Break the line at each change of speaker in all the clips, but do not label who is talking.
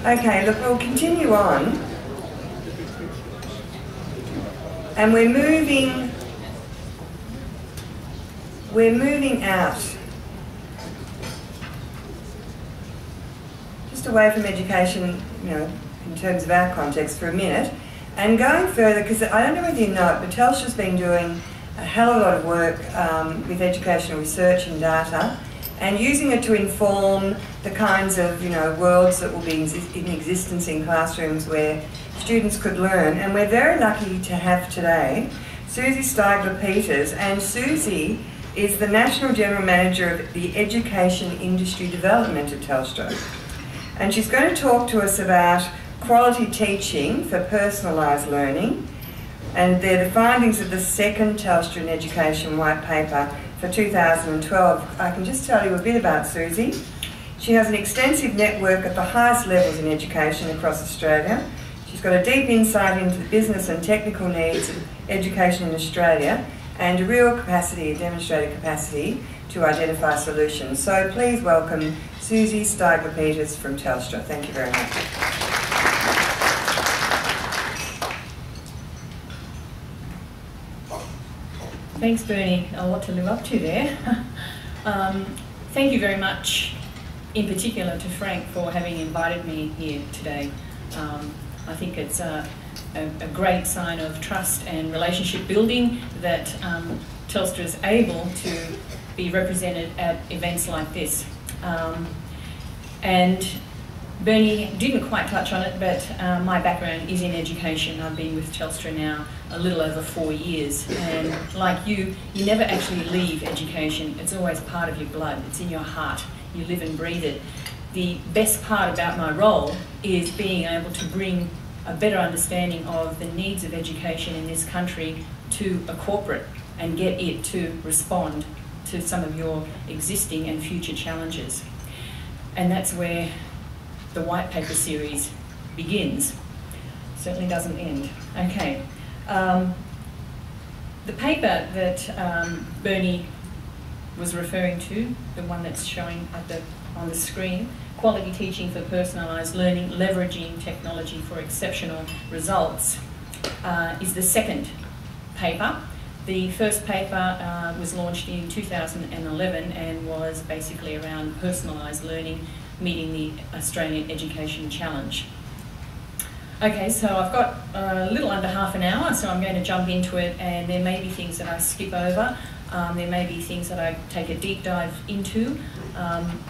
Okay, look, we'll continue on. And we're moving out just away from education, you know, in terms of our context for a minute, and going further, because I don't know whether you know it, but Telstra's been doing a hell of a lot of work with educational research and data, and using it to inform the kinds of, you know, worlds that will be in existence in classrooms where students could learn. And we're very lucky to have today Susi Steigler-Peters, and Susi is the National General Manager of the Education Industry Development at Telstra. And she's going to talk to us about quality teaching for personalised learning, and they're the findings of the second Telstra in Education White Paper for 2012. I can just tell you a bit about Susi. She has an extensive network at the highest levels in education across Australia. She's got a deep insight into the business and technical needs of education in Australia, and a real capacity, a demonstrated capacity to identify solutions. So please welcome Susi Steigler-Peters from Telstra. Thank you very much.
Thanks, Bernie. A lot to live up to there. Thank you very much, in particular to Frank, for having invited me here today. I think it's a great sign of trust and relationship building that Telstra is able to be represented at events like this. And Bernie didn't quite touch on it, but my background is in education. I've been with Telstra now a little over 4 years, and like you never actually leave education. It's always part of your blood. It's in your heart. You live and breathe it. The best part about my role is being able to bring a better understanding of the needs of education in this country to a corporate and get it to respond to some of your existing and future challenges. And that's where the white paper series begins. Certainly doesn't end. Okay. The paper that Bernie was referring to, the one that's showing on the screen, Quality Teaching for Personalised Learning, Leveraging Technology for Exceptional Results, is the second paper. The first paper was launched in 2011 and was basically around personalised learning, meeting the Australian Education Challenge. Okay, so I've got a little under half an hour, so I'm going to jump into it, and there may be things that I skip over. There may be things that I take a deep dive into,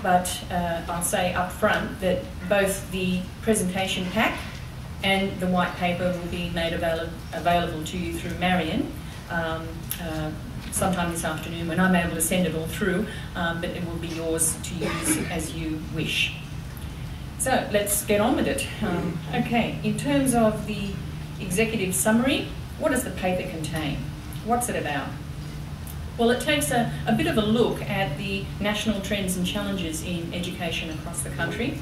but I'll say up front that both the presentation pack and the white paper will be made available to you through Marion sometime this afternoon when I'm able to send it all through, but it will be yours to use as you wish. So let's get on with it. Okay, in terms of the executive summary, what does the paper contain? What's it about? Well, it takes a bit of a look at the national trends and challenges in education across the country.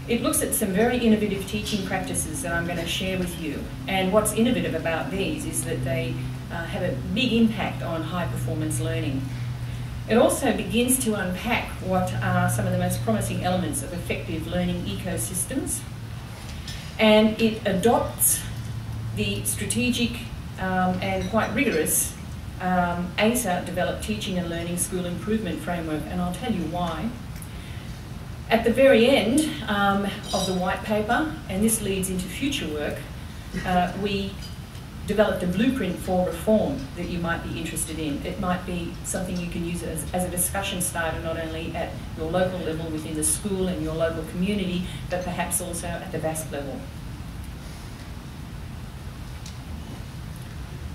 It looks at some very innovative teaching practices that I'm going to share with you. And what's innovative about these is that they have a big impact on high performance learning. It also begins to unpack what are some of the most promising elements of effective learning ecosystems. And it adopts the strategic and quite rigorous ASA-developed Teaching and Learning School Improvement Framework, and I'll tell you why. At the very end of the white paper, and this leads into future work, we developed a blueprint for reform that you might be interested in. It might be something you can use as a discussion starter, not only at your local level within the school and your local community, but perhaps also at the VASP level.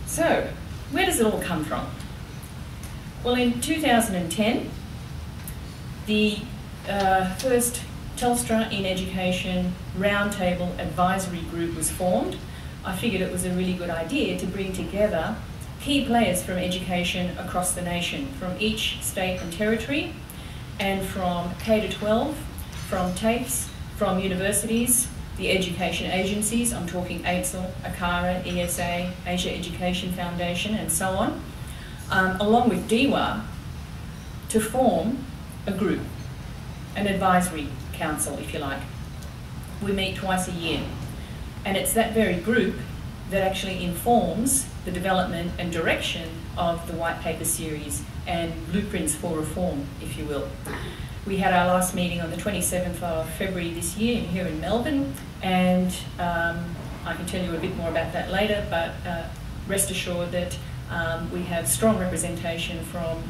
So, where does it all come from? Well, in 2010, the first Telstra in Education Roundtable Advisory Group was formed. I figured it was a really good idea to bring together key players from education across the nation, from each state and territory, and from K-12, from TAFEs, from universities, the education agencies, I'm talking AITSL, ACARA, ESA, Asia Education Foundation, and so on, along with DEWA, to form a group, an advisory council, if you like. we meet twice a year. And it's that very group that actually informs the development and direction of the white paper series and blueprints for reform, if you will. We had our last meeting on the 27th of February this year here in Melbourne, and I can tell you a bit more about that later, but rest assured that we have strong representation from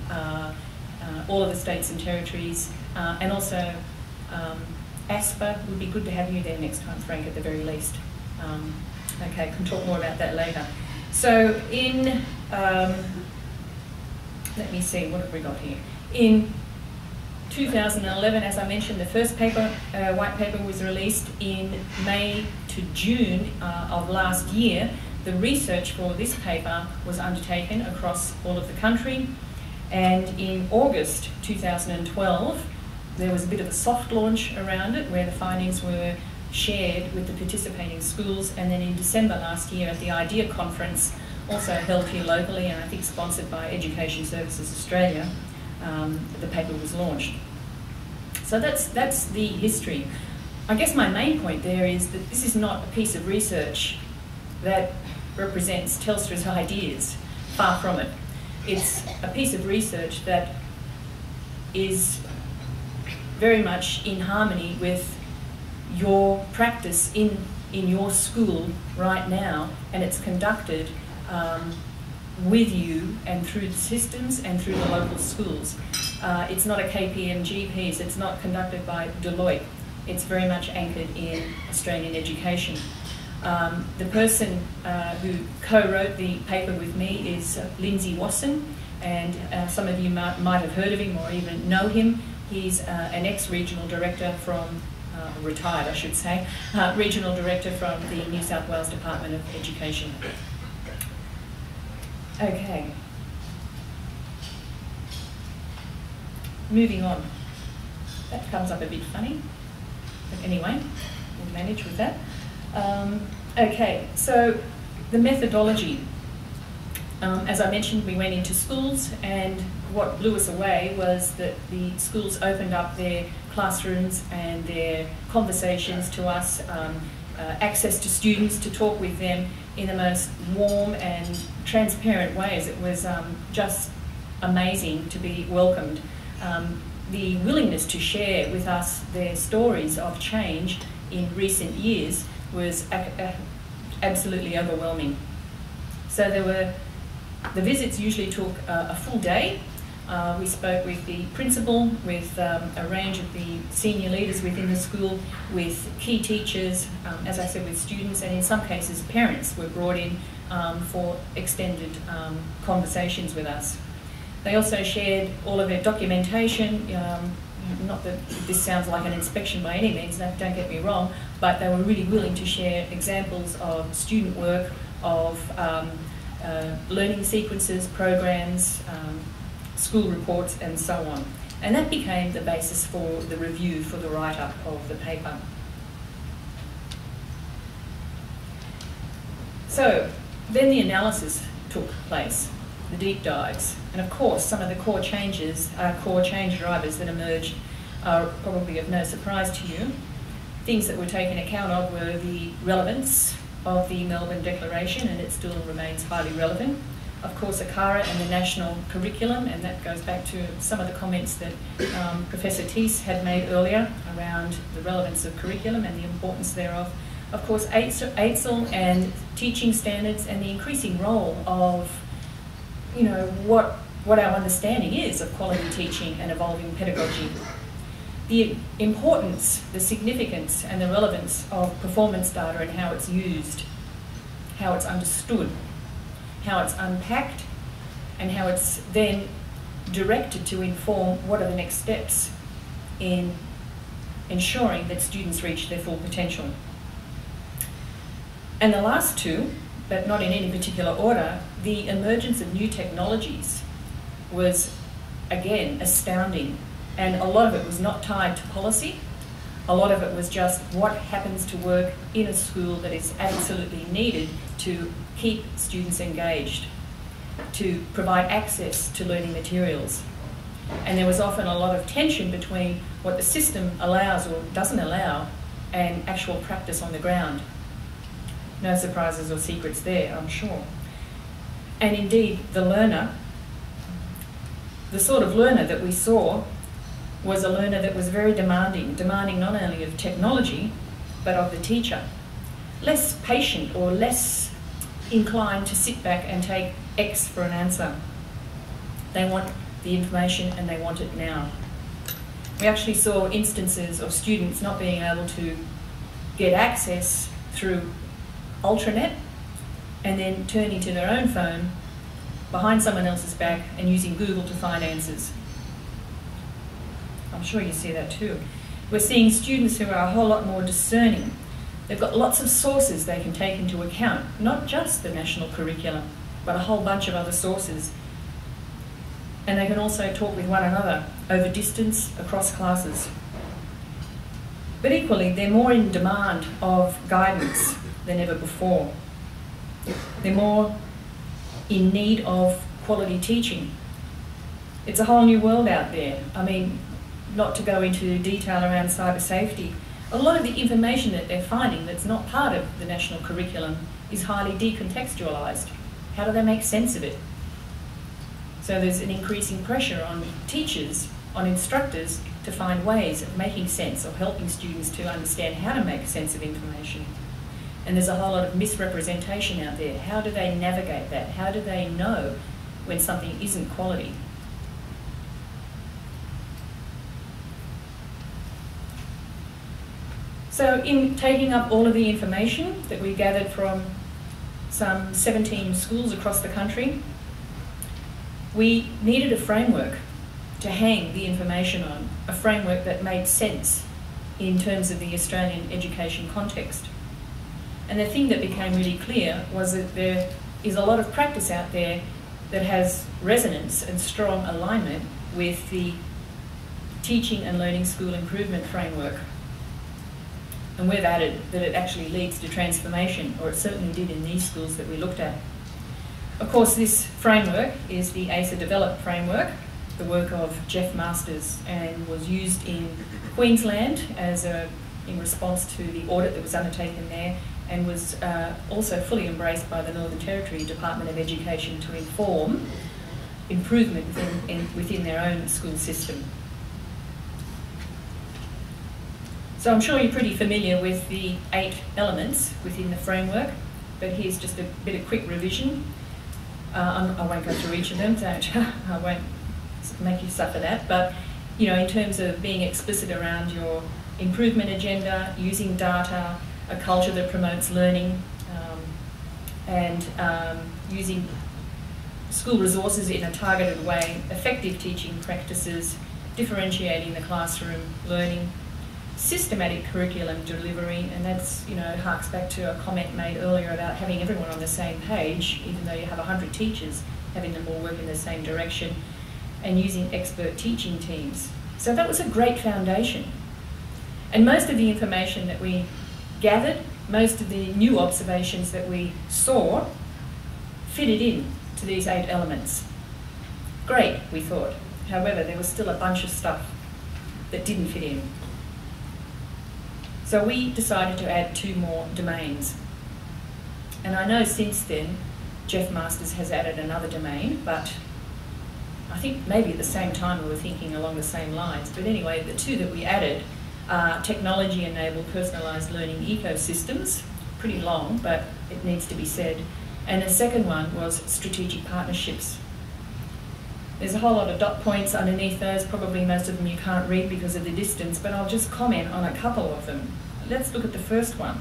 all of the states and territories, and also ASPA. Would be good to have you there next time, Frank, at the very least. Okay, can talk more about that later. So in, let me see, what have we got here? In 2011, as I mentioned, the first paper, white paper, was released in May to June of last year. The research for this paper was undertaken across all of the country, and in August 2012 there was a bit of a soft launch around it where the findings were shared with the participating schools, and then in December last year at the IDEA conference, also held here locally and I think sponsored by Education Services Australia, the paper was launched. So that's the history. I guess my main point there is that this is not a piece of research that represents Telstra's ideas, far from it. It's a piece of research that is very much in harmony with your practice in your school right now, and it's conducted with you and through the systems and through the local schools. It's not a KPMG piece, it's not conducted by Deloitte. It's very much anchored in Australian education. The person who co-wrote the paper with me is Lindsay Wasson, and some of you might have heard of him or even know him. He's an ex-regional director from, retired I should say, regional director from the New South Wales Department of Education. Okay. Moving on. That comes up a bit funny, but anyway, we'll manage with that. Okay, so the methodology. As I mentioned, we went into schools, and what blew us away was that the schools opened up their classrooms and their conversations to us, access to students to talk with them in the most warm and transparent ways. It was just amazing to be welcomed. The willingness to share with us their stories of change in recent years was absolutely overwhelming. So the visits usually took a full day. We spoke with the principal, with a range of the senior leaders within the school, with key teachers, as I said, with students, and in some cases parents were brought in for extended conversations with us. They also shared all of their documentation. Not that this sounds like an inspection by any means, don't get me wrong, but they were really willing to share examples of student work, of learning sequences, programs, school reports, and so on. And that became the basis for the review, for the write-up of the paper. So then the analysis took place, the deep dives. And of course, some of the core changes, core change drivers that emerged are probably of no surprise to you. Things that were taken account of were the relevance of the Melbourne Declaration, and it still remains highly relevant. Of course, ACARA and the national curriculum, and that goes back to some of the comments that Professor Thies had made earlier around the relevance of curriculum and the importance thereof. Of course, AITSL and teaching standards and the increasing role of, you know, what our understanding is of quality teaching and evolving pedagogy. The importance, the significance and the relevance of performance data and how it's used, how it's understood, how it's unpacked, and how it's then directed to inform what are the next steps in ensuring that students reach their full potential. And the last two, but not in any particular order, the emergence of new technologies was, again, astounding. And a lot of it was not tied to policy. A lot of it was just what happens to work in a school that is absolutely needed to keep students engaged, to provide access to learning materials. And there was often a lot of tension between what the system allows or doesn't allow and actual practice on the ground. No surprises or secrets there, I'm sure. And indeed, the learner, the sort of learner that we saw was a learner that was very demanding not only of technology, but of the teacher. Less patient or less inclined to sit back and take X for an answer. They want the information and they want it now. We actually saw instances of students not being able to get access through Ultranet and then turning to their own phone behind someone else's back and using Google to find answers. I'm sure you see that too. We're seeing students who are a whole lot more discerning. They've got lots of sources they can take into account, not just the national curriculum, but a whole bunch of other sources. And they can also talk with one another over distance, across classes. But equally, they're more in demand of guidance than ever before. They're more in need of quality teaching. It's a whole new world out there. I mean, not to go into detail around cyber safety, a lot of the information that they're finding that's not part of the national curriculum is highly decontextualised. How do they make sense of it? So there's an increasing pressure on teachers, on instructors, to find ways of making sense or helping students to understand how to make sense of information. And there's a whole lot of misrepresentation out there. How do they navigate that? How do they know when something isn't quality? So in taking up all of the information that we gathered from some 17 schools across the country, we needed a framework to hang the information on, a framework that made sense in terms of the Australian education context. And the thing that became really clear was that there is a lot of practice out there that has resonance and strong alignment with the Teaching and Learning School Improvement Framework. And we've added that it actually leads to transformation, or it certainly did in these schools that we looked at. Of course, this framework is the ACER Developed Framework, the work of Jeff Masters, and was used in Queensland in response to the audit that was undertaken there, and was also fully embraced by the Northern Territory Department of Education to inform improvement within their own school system. So I'm sure you're pretty familiar with the 8 elements within the framework, but here's just a bit of quick revision. I won't go through each of them, I won't make you suffer that, but you know, in terms of being explicit around your improvement agenda, using data, a culture that promotes learning, and using school resources in a targeted way, effective teaching practices, differentiating the classroom learning, systematic curriculum delivery, and that's, you know, harks back to a comment made earlier about having everyone on the same page, even though you have 100 teachers, having them all work in the same direction, and using expert teaching teams. So that was a great foundation. And most of the information that we gathered, most of the new observations that we saw, fitted in to these 8 elements. Great, we thought. However, there was still a bunch of stuff that didn't fit in. So we decided to add 2 more domains. And I know since then, Jeff Masters has added another domain, but I think maybe at the same time we were thinking along the same lines. But anyway, the 2 that we added are technology-enabled personalised learning ecosystems. Pretty long, but it needs to be said. And the second one was strategic partnerships. There's a whole lot of dot points underneath those. Probably most of them you can't read because of the distance, but I'll just comment on a couple of them. Let's look at the first one.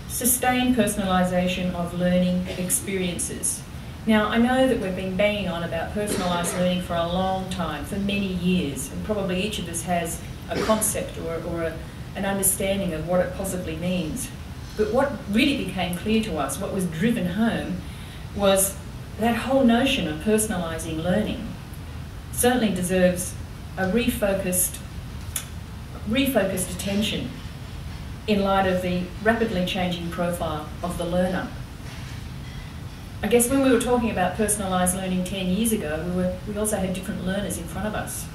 Sustained personalisation of learning experiences. Now, I know that we've been banging on about personalised learning for a long time, for many years, and probably each of us has a concept or an understanding of what it possibly means. But what really became clear to us, what was driven home, was that whole notion of personalising learning certainly deserves a refocused attention in light of the rapidly changing profile of the learner. I guess when we were talking about personalised learning 10 years ago, we also had different learners in front of us.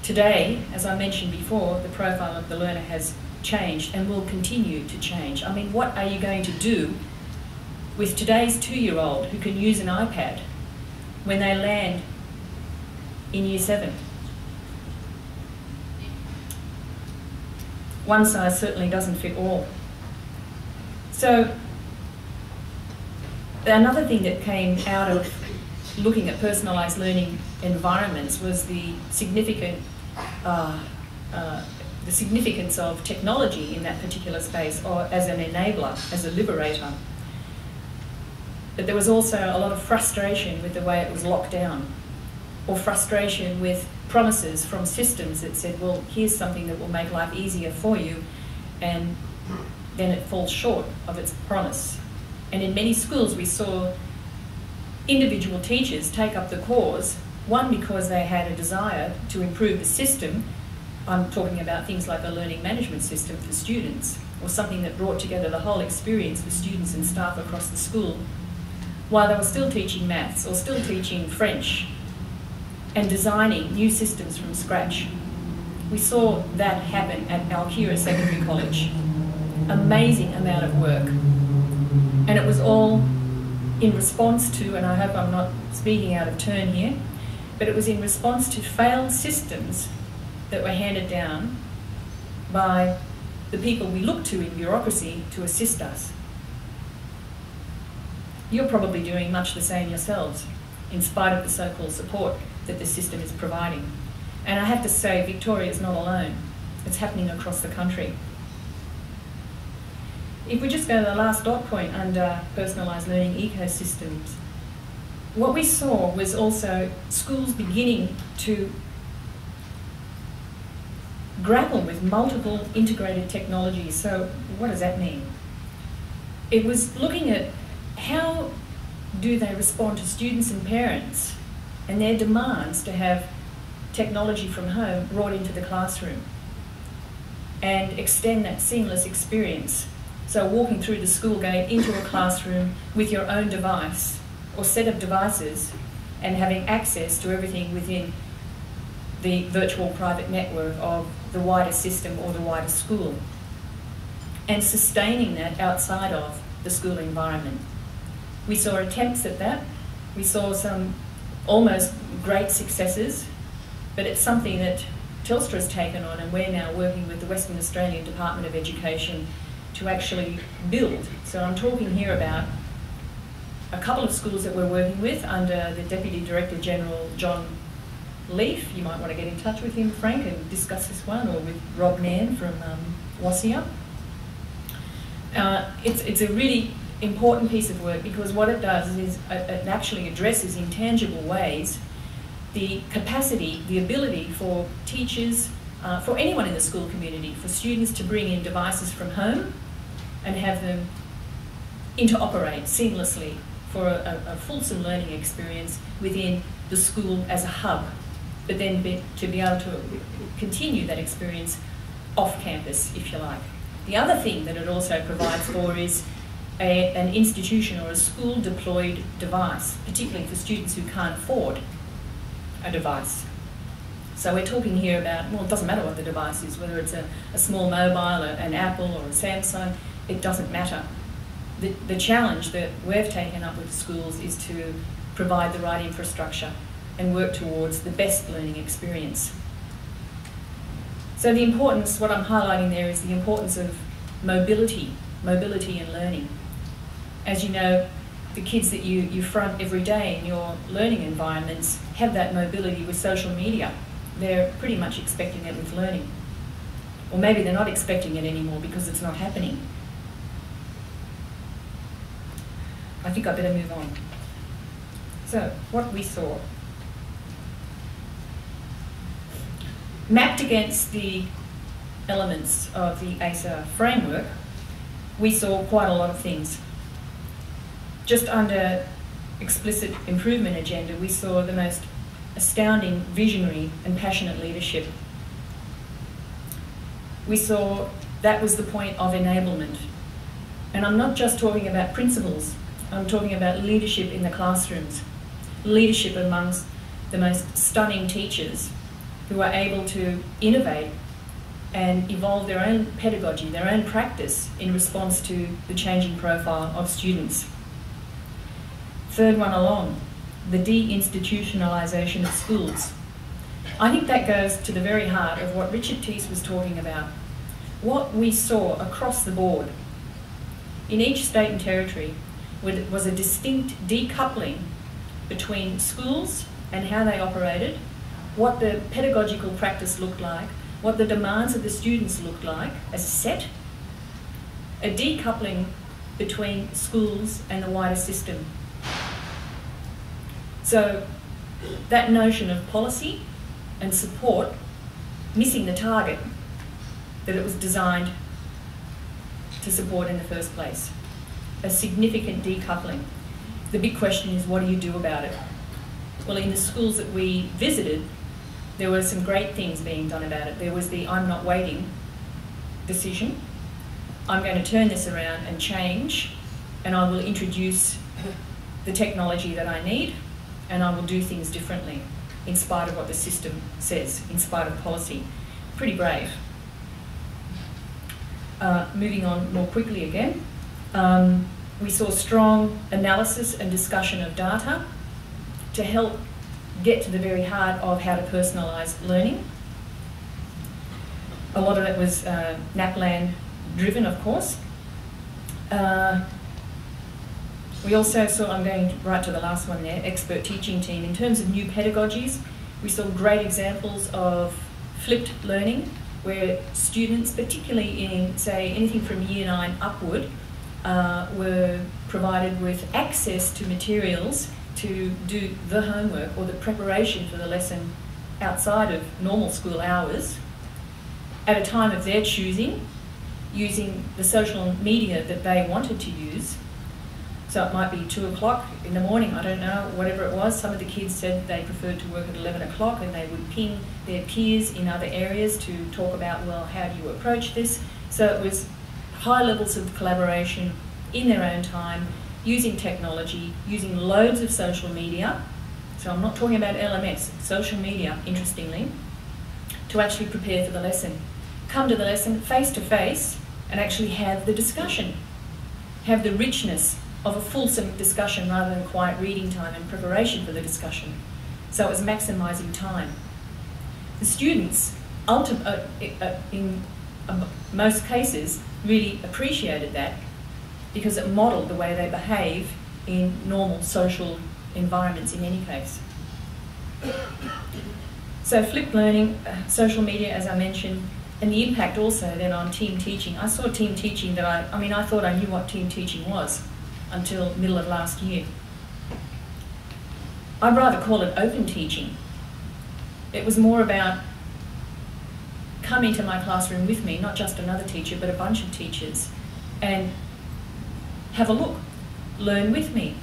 Today, as I mentioned before, the profile of the learner has changed and will continue to change. I mean, what are you going to do with today's 2-year-old who can use an iPad when they land in Year 7? One size certainly doesn't fit all. So another thing that came out of looking at personalised learning environments was the significance of technology in that particular space, or as an enabler, as a liberator. But there was also a lot of frustration with the way it was locked down, or frustration with promises from systems that said, well, here's something that will make life easier for you, and then it falls short of its promise. And in many schools we saw individual teachers take up the cause, one because they had a desire to improve the system. I'm talking about things like a learning management system for students, or something that brought together the whole experience for students and staff across the school, while they were still teaching maths or still teaching French and designing new systems from scratch. We saw that happen at Alkira Secondary College. Amazing amount of work. And it was all in response to, and I hope I'm not speaking out of turn here, but it was in response to failed systems that were handed down by the people we look to in bureaucracy to assist us. You're probably doing much the same yourselves, in spite of the so-called support that the system is providing. And I have to say, Victoria's not alone. It's happening across the country. If we just go to the last dot point under personalised learning ecosystems, what we saw was also schools beginning to grapple with multiple integrated technologies. So what does that mean? It was looking at how do they respond to students and parents and their demands to have technology from home brought into the classroom and extend that seamless experience. So walking through the school gate into a classroom with your own device or set of devices and having access to everything within the virtual private network of the wider system or the wider school, and sustaining that outside of the school environment. We saw attempts at that. We saw some almost great successes, but it's something that Telstra has taken on, and we're now working with the Western Australian Department of Education to actually build. So I'm talking here about a couple of schools that we're working with under the Deputy Director General, John Leaf. You might want to get in touch with him, Frank, and discuss this one, or with Rob Nairn from Wasia. It's a really important piece of work, because what it does is it actually addresses in tangible ways the capacity, the ability for teachers, for anyone in the school community, for students to bring in devices from home and have them interoperate seamlessly for a fulsome learning experience within the school as a hub, but then to be able to continue that experience off campus, if you like. The other thing that it also provides for is an institution or a school deployed device, particularly for students who can't afford a device. So we're talking here about, well, it doesn't matter what the device is, whether it's a small mobile, an Apple or a Samsung, it doesn't matter. The challenge that we've taken up with schools is to provide the right infrastructure and work towards the best learning experience. So the importance, what I'm highlighting there is the importance of mobility in learning. As you know, the kids that you front every day in your learning environments have that mobility with social media. They're pretty much expecting it with learning. Or maybe they're not expecting it anymore because it's not happening. I think I better move on. So, what we saw. Mapped against the elements of the ASA framework, we saw quite a lot of things. Just under explicit improvement agenda, we saw the most astounding, visionary and passionate leadership. We saw that was the point of enablement. And I'm not just talking about principals, I'm talking about leadership in the classrooms, leadership amongst the most stunning teachers who are able to innovate and evolve their own pedagogy, their own practice in response to the changing profile of students. Third one along, the deinstitutionalisation of schools. I think that goes to the very heart of what Richard Teese was talking about. What we saw across the board in each state and territory was a distinct decoupling between schools and how they operated, what the pedagogical practice looked like, what the demands of the students looked like as a set, a decoupling between schools and the wider system. So that notion of policy and support missing the target that it was designed to support in the first place. A significant decoupling. The big question is, what do you do about it? Well, in the schools that we visited, there were some great things being done about it. There was the I'm not waiting decision. I'm going to turn this around and change, and I will introduce the technology that I need, and I will do things differently in spite of what the system says, in spite of policy. Pretty brave. Moving on more quickly again, we saw strong analysis and discussion of data to help get to the very heart of how to personalise learning. A lot of it was NAPLAN driven, of course. We also saw, I'm going right to the last one there, expert teaching team. In terms of new pedagogies, we saw great examples of flipped learning, where students, particularly in, say, anything from Year 9 upward, were provided with access to materials to do the homework or the preparation for the lesson outside of normal school hours at a time of their choosing, using the social media that they wanted to use. So it might be 2 o'clock in the morning, I don't know, whatever it was. Some of the kids said they preferred to work at 11 o'clock, and they would ping their peers in other areas to talk about, well, how do you approach this? So it was high levels of collaboration in their own time, using technology, using loads of social media. So I'm not talking about LMS, social media, interestingly, to actually prepare for the lesson. Come to the lesson face to face and actually have the discussion, have the richness of a fulsome discussion rather than quiet reading time and preparation for the discussion. So it was maximising time. The students, in most cases, really appreciated that because it modelled the way they behave in normal social environments in any case. So flipped learning, social media, as I mentioned, and the impact also then on team teaching. I saw team teaching that I thought I knew what team teaching was until middle of last year. I'd rather call it open teaching. It was more about come into my classroom with me, not just another teacher, but a bunch of teachers, and have a look, learn with me.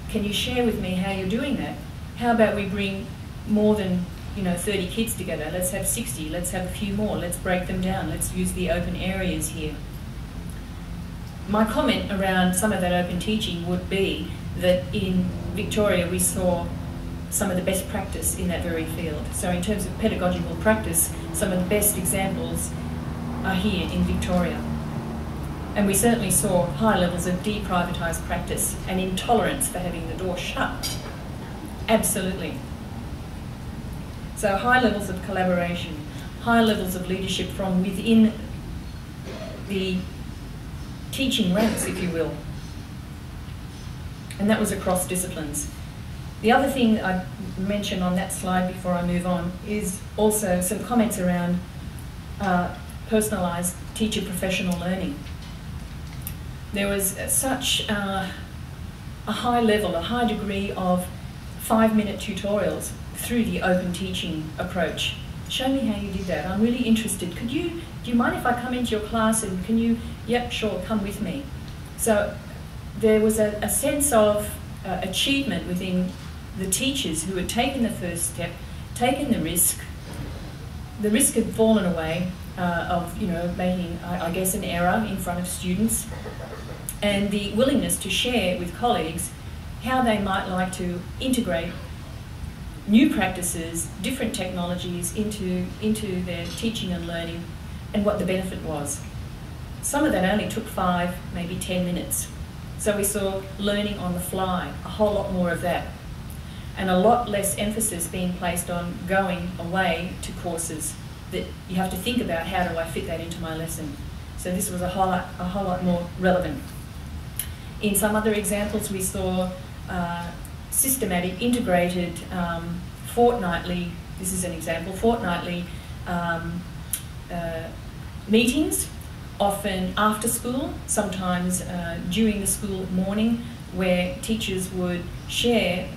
Can you share with me how you're doing that? How about we bring more than 30 kids together? Let's have 60, let's have a few more, let's break them down, let's use the open areas here. My comment around some of that open teaching would be that in Victoria we saw some of the best practice in that very field. So in terms of pedagogical practice, some of the best examples are here in Victoria. And we certainly saw high levels of deprivatised practice and intolerance for having the door shut. Absolutely. So high levels of collaboration, high levels of leadership from within the teaching ranks, if you will. And that was across disciplines. The other thing I mention on that slide before I move on is also some comments around personalised teacher professional learning. There was such a high level, a high degree of 5-minute tutorials through the open teaching approach. Show me how you did that. I'm really interested. Do you mind if I come into your class and can you, yep, sure, come with me. So there was a sense of achievement within the teachers who had taken the first step, taken the risk. The risk had fallen away of making, I guess, an error in front of students, and the willingness to share with colleagues how they might like to integrate new practices, different technologies into their teaching and learning, and what the benefit was. Some of that only took 5, maybe 10 minutes. So we saw learning on the fly, a whole lot more of that, and a lot less emphasis being placed on going away to courses that you have to think about, how do I fit that into my lesson? So this was a whole lot more relevant. In some other examples, we saw systematic, integrated, fortnightly, this is an example, fortnightly meetings, often after school, sometimes during the school morning, where teachers would share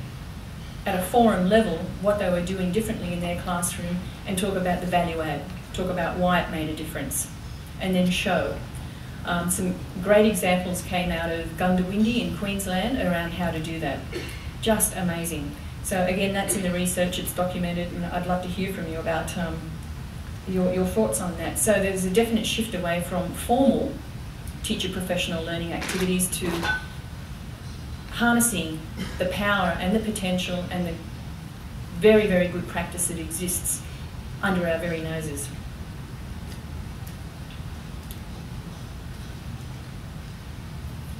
at a forum level what they were doing differently in their classroom and talk about the value add, talk about why it made a difference, and then show. Some great examples came out of Gundawindi in Queensland around how to do that. Just amazing. So again, that's in the research, it's documented, and I'd love to hear from you about your thoughts on that. So there's a definite shift away from formal teacher professional learning activities to harnessing the power and the potential and the very, very good practice that exists under our very noses.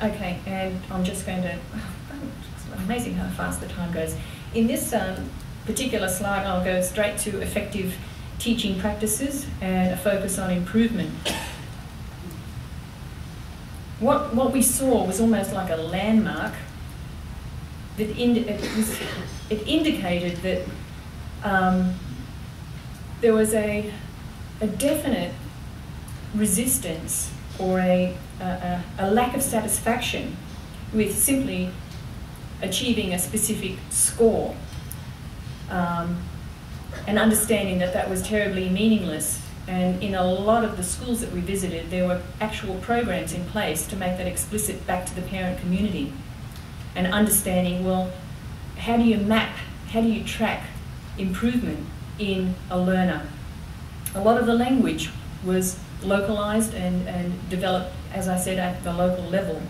Okay, and I'm just going to, it's amazing how fast the time goes. In this particular slide, I'll go straight to effective teaching practices and a focus on improvement. What we saw was almost like a landmark that it indicated that there was a definite resistance or a lack of satisfaction with simply achieving a specific score, and understanding that that was terribly meaningless. And in a lot of the schools that we visited, there were actual programs in place to make that explicit back to the parent community, and understanding, well, how do you map, how do you track improvement in a learner? A lot of the language was localised and developed, as I said, at the local level.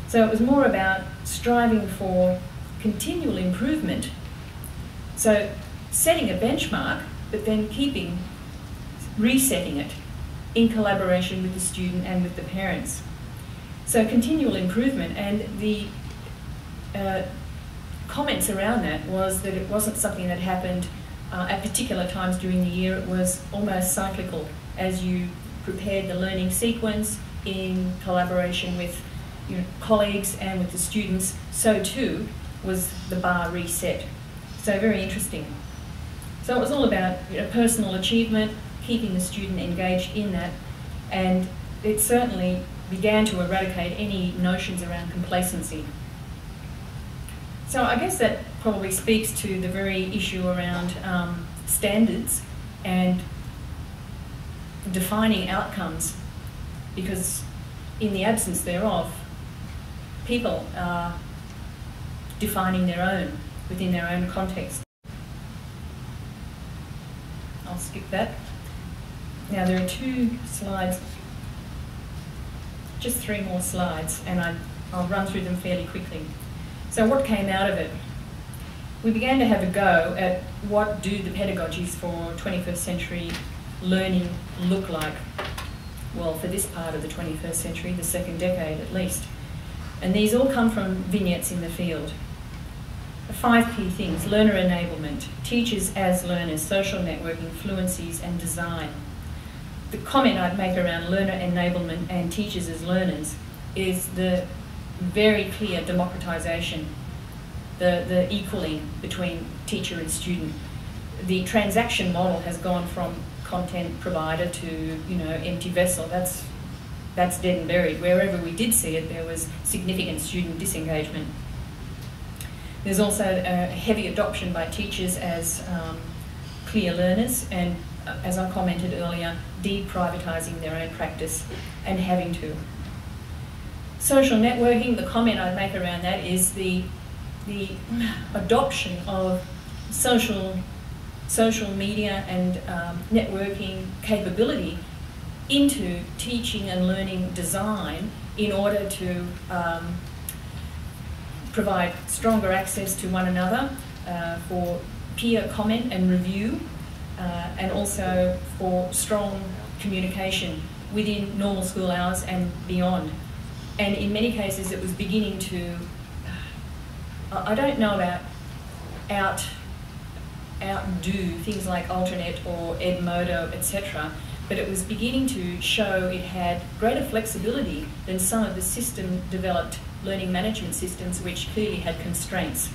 So it was more about striving for continual improvement. So setting a benchmark, but then resetting it in collaboration with the student and with the parents. So continual improvement, and the comments around that was that it wasn't something that happened at particular times during the year. It was almost cyclical. As you prepared the learning sequence in collaboration with colleagues and with the students, so too was the bar reset. So very interesting. So it was all about personal achievement, keeping the student engaged in that, and it certainly began to eradicate any notions around complacency. So I guess that probably speaks to the very issue around standards and defining outcomes, because in the absence thereof, people are defining their own within their own context. I'll skip that. Now there are 2 slides, just 3 more slides, and I'll run through them fairly quickly. So what came out of it? We began to have a go at what do the pedagogies for 21st century learning look like? Well, for this part of the 21st century, the second decade at least. And these all come from vignettes in the field. 5 key things: learner enablement, teachers as learners, social networking, fluencies and design. The comment I'd make around learner enablement and teachers as learners is the very clear democratisation, the equaling between teacher and student. The transaction model has gone from content provider to empty vessel. That's dead and buried. Wherever we did see it, there was significant student disengagement. There's also a heavy adoption by teachers as clear learners, and as I commented earlier, deprivatising their own practice and having to. Social networking, the comment I'd make around that is the adoption of social media and networking capability into teaching and learning design in order to provide stronger access to one another, for peer comment and review, and also for strong communication within normal school hours and beyond. And in many cases it was beginning to, I don't know about outdo things like Alternet or Edmodo, etc., but it was beginning to show it had greater flexibility than some of the system-developed learning management systems which clearly had constraints.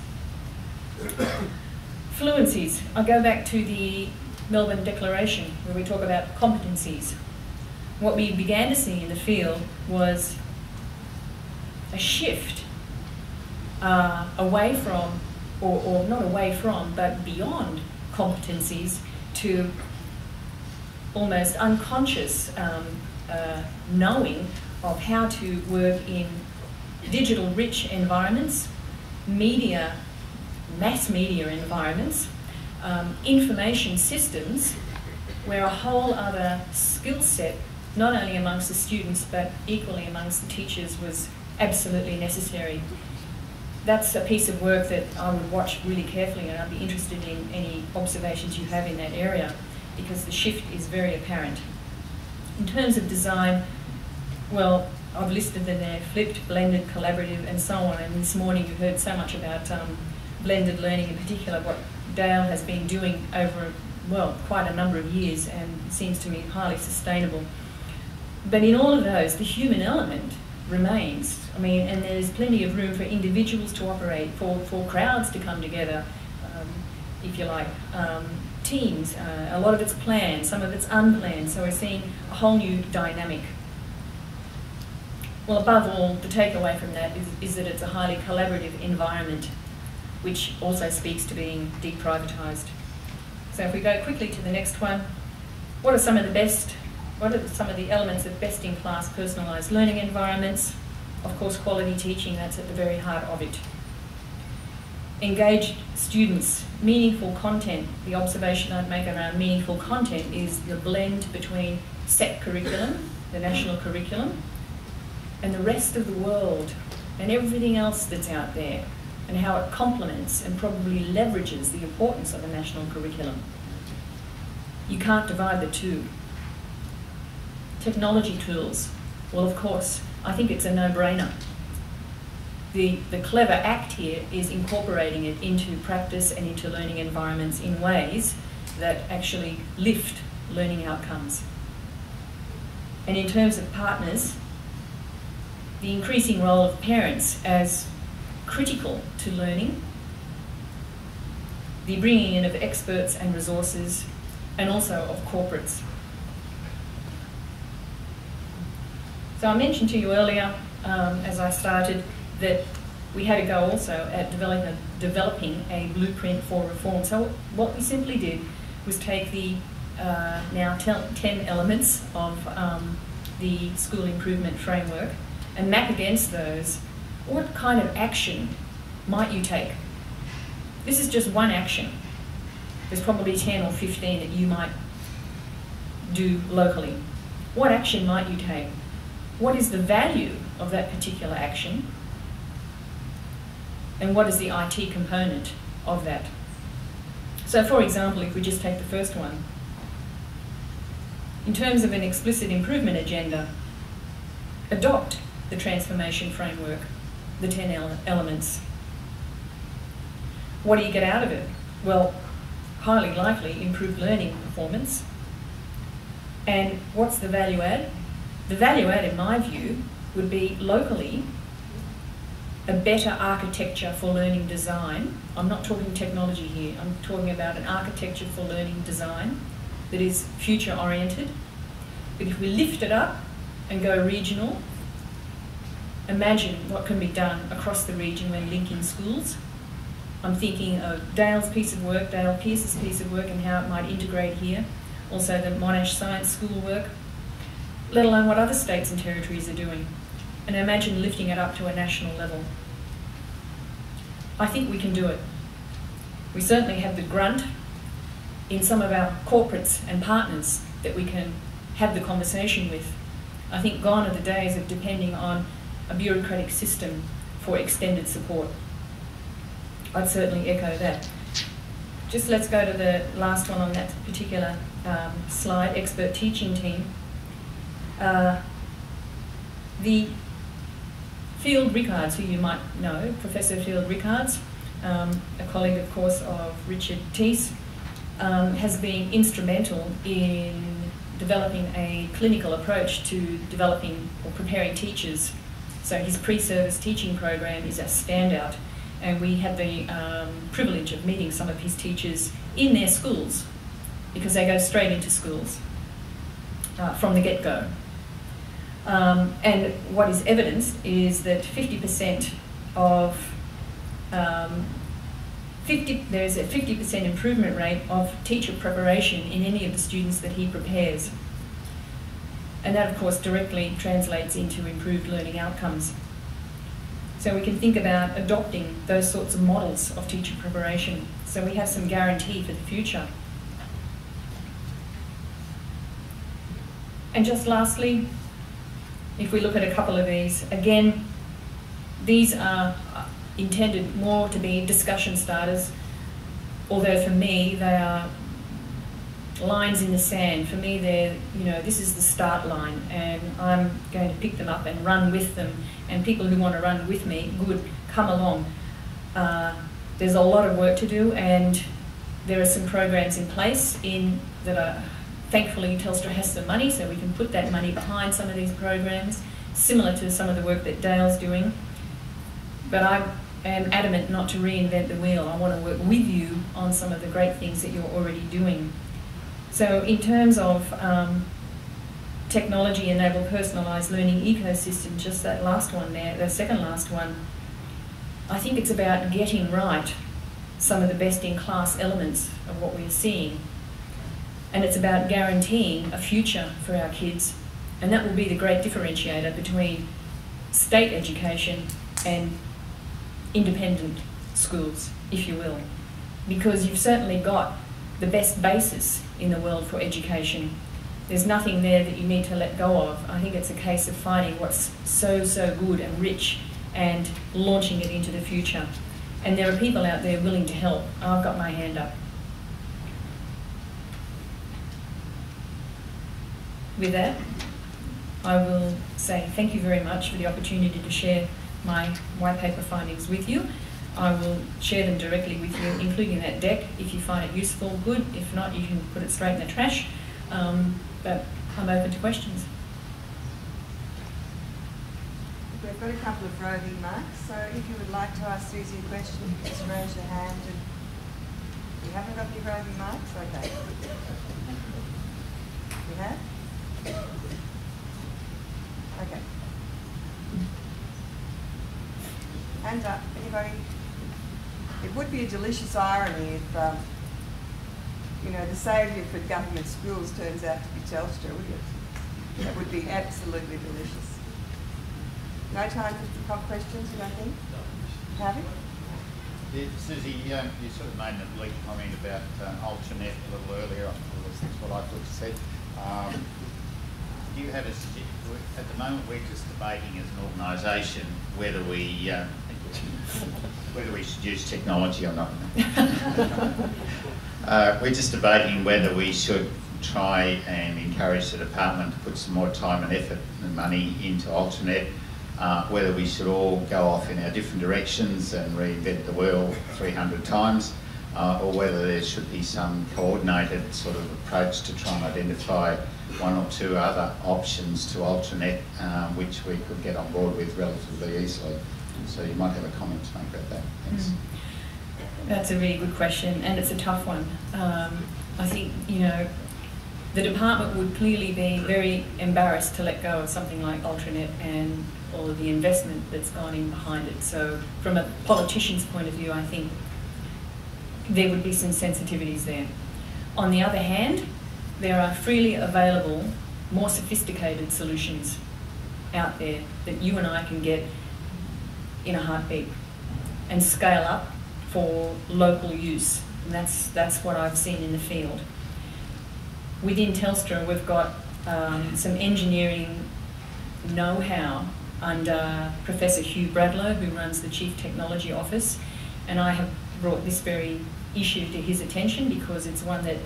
Fluencies. I go back to the Melbourne Declaration where we talk about competencies. What we began to see in the field was a shift away from, or not away from, but beyond competencies to almost unconscious knowing of how to work in digital-rich environments, mass media environments, information systems, where a whole other skill set, not only amongst the students but equally amongst the teachers, was absolutely necessary. That's a piece of work that I would watch really carefully, and I'd be interested in any observations you have in that area, because the shift is very apparent. In terms of design, well, I've listed them there: flipped, blended, collaborative, and so on. And this morning you heard so much about blended learning, in particular what Dale has been doing over, well, quite a number of years, and seems to me highly sustainable. But in all of those, the human element remains. I mean, and there's plenty of room for individuals to operate, for crowds to come together, if you like, teams. A lot of it's planned, some of it's unplanned, so we're seeing a whole new dynamic. Well, above all, the takeaway from that is that it's a highly collaborative environment, which also speaks to being deprivatised. So if we go quickly to the next one, what are some of the elements of best-in-class personalised learning environments? Of course, quality teaching, that's at the very heart of it. Engaged students, meaningful content. The observation I'd make around meaningful content is the blend between set curriculum, the national curriculum, and the rest of the world and everything else that's out there, and how it complements and probably leverages the importance of a national curriculum. You can't divide the two. Technology tools, well, of course, I think it's a no-brainer. The clever act here is incorporating it into practice and into learning environments in ways that actually lift learning outcomes. And in terms of partners, the increasing role of parents as critical to learning, the bringing in of experts and resources, and also of corporates. So I mentioned to you earlier, as I started, that we had a go also at developing a blueprint for reform. So what we simply did was take the now 10 elements of the school improvement framework and map against those what kind of action might you take. This is just one action. There's probably 10 or 15 that you might do locally. What action might you take? What is the value of that particular action? And what is the IT component of that? So for example, if we just take the first one, in terms of an explicit improvement agenda, adopt the transformation framework, the 10 elements. What do you get out of it? Well, highly likely improved learning performance. And what's the value add? The value add, in my view, would be locally a better architecture for learning design. I'm not talking technology here, I'm talking about an architecture for learning design that is future oriented. But if we lift it up and go regional, imagine what can be done across the region when linking schools. I'm thinking of Dale's piece of work, Dale Pearce's piece of work, and how it might integrate here. Also the Monash Science School work, let alone what other states and territories are doing. And imagine lifting it up to a national level. I think we can do it. We certainly have the grunt in some of our corporates and partners that we can have the conversation with. I think gone are the days of depending on a bureaucratic system for extended support. I'd certainly echo that. just let's go to the last one on that particular slide, expert teaching team. The Field Rickards, who you might know, Professor Field Rickards, a colleague, of course, of Richard Teese, has been instrumental in developing a clinical approach to developing or preparing teachers. So his pre-service teaching program is a standout, and we had the privilege of meeting some of his teachers in their schools, because they go straight into schools from the get-go. And what is evidenced is that 50% of there's a 50% improvement rate of teacher preparation in any of the students that he prepares. And that, of course, directly translates into improved learning outcomes. So we can think about adopting those sorts of models of teacher preparation, so we have some guarantee for the future. And just lastly, if we look at a couple of these, again, these are intended more to be discussion starters, although for me they are lines in the sand. For me, they're, this is the start line, and I'm going to pick them up and run with them, and people who want to run with me, good, come along. There's a lot of work to do, and there are some programs in place that are, thankfully Telstra has some money, so we can put that money behind some of these programs, similar to some of the work that Dale's doing. But I am adamant not to reinvent the wheel. I want to work with you on some of the great things that you're already doing. So in terms of technology-enabled personalised learning ecosystem, just that last one there, the second last one, I think it's about getting right some of the best-in-class elements of what we're seeing. And it's about guaranteeing a future for our kids. And that will be the great differentiator between state education and independent schools, if you will. Because you've certainly got the best basis in the world for education. There's nothing there that you need to let go of. I think it's a case of finding what's so good and rich and launching it into the future. And there are people out there willing to help. I've got my hand up. With that, I will say thank you very much for the opportunity to share my white paper findings with you. I will share them directly with you, including that deck. If you find it useful, good. If not, you can put it straight in the trash. But I'm open to questions.
We've got a couple of roving marks, so if you would like to ask Susie a question, just raise your hand. And you haven't got any roving marks? Okay. You have? Okay. Hands up. Anybody? It would be a delicious irony if, the saviour for government schools turns out to be Telstra, wouldn't it? That would be absolutely delicious. No time for questions, you don't think? Have you?
Yeah, Susie, you sort of made an oblique comment about Ultranet a little earlier. That's what I thought you said. Do you have a suggestion? At the moment, we're just debating as an organisation whether we should use technology or not. We're just debating whether we should try and encourage the department to put some more time and effort and money into Ultranet, whether we should all go off in our different directions and reinvent the wheel 300 times, or whether there should be some coordinated sort of approach to try and identify one or two other options to Ultranet, which we could get on board with relatively easily. So you might have a comment to make about that. Thanks.
That's a really good question, and it's a tough one. I think, the department would clearly be very embarrassed to let go of something like Ultranet and all of the investment that's gone in behind it. So from a politician's point of view, I think there would be some sensitivities there. On the other hand, there are freely available, more sophisticated solutions out there that you and I can get in a heartbeat and scale up for local use. And that's what I've seen in the field. Within Telstra, we've got some engineering know-how under Professor Hugh Bradlow, who runs the Chief Technology Office, and I have brought this very issue to his attention because it's one that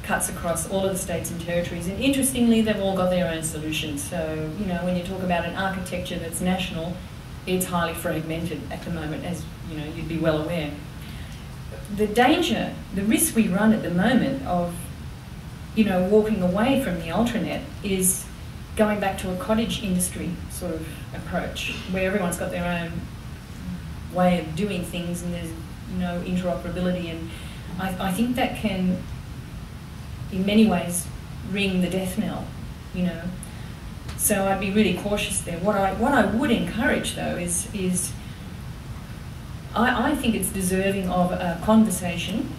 cuts across all of the states and territories, and interestingly they've all got their own solutions. So, you know, when you talk about an architecture that's national, it's highly fragmented at the moment, as you know, you'd be well aware. The danger, the risk we run at the moment of, you know, walking away from the Ultranet is going back to a cottage industry sort of approach, where everyone's got their own way of doing things and there's no interoperability, and I think that can, in many ways, ring the death knell, you know. So I'd be really cautious there. What I would encourage though is I think it's deserving of a conversation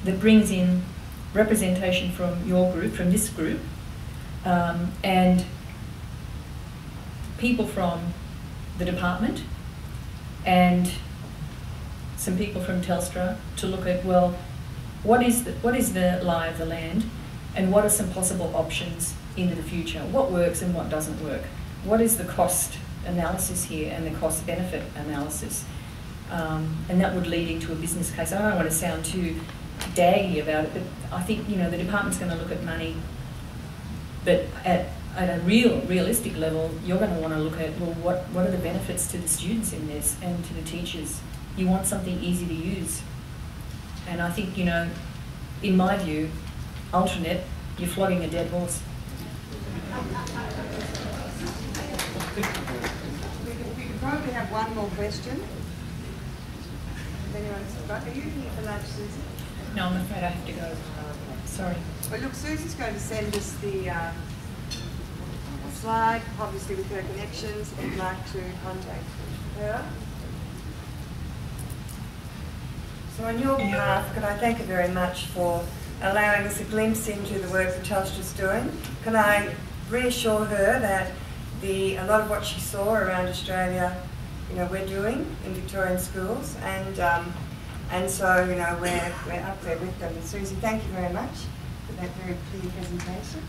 that brings in representation from your group, from this group, and people from the department and some people from Telstra to look at, well, what is the lie of the land, and what are some possible options into the future? What works and what doesn't work? What is the cost analysis here and the cost benefit analysis? And that would lead into a business case. I don't want to sound too daggy about it, but I think, you know, the department's going to look at money, but at a realistic level, you're going to want to look at, well, what are the benefits to the students in this and to the teachers? You want something easy to use. And I think, you know, in my view, Ultranet, you're flogging a dead horse.
We could probably have one more question. Are you here for lunch, Susie?
No, I'm afraid I have to go. Sorry.
Well, look, Susie's going to send us the slide, obviously with her connections, if you'd like to contact her. So on your behalf, could I thank you very much for allowing us a glimpse into the work that Telstra's doing. Can I reassure her that a lot of what she saw around Australia, you know, we're doing in Victorian schools, and so, you know, we're up there with them. Susie, thank you very much for that very clear presentation.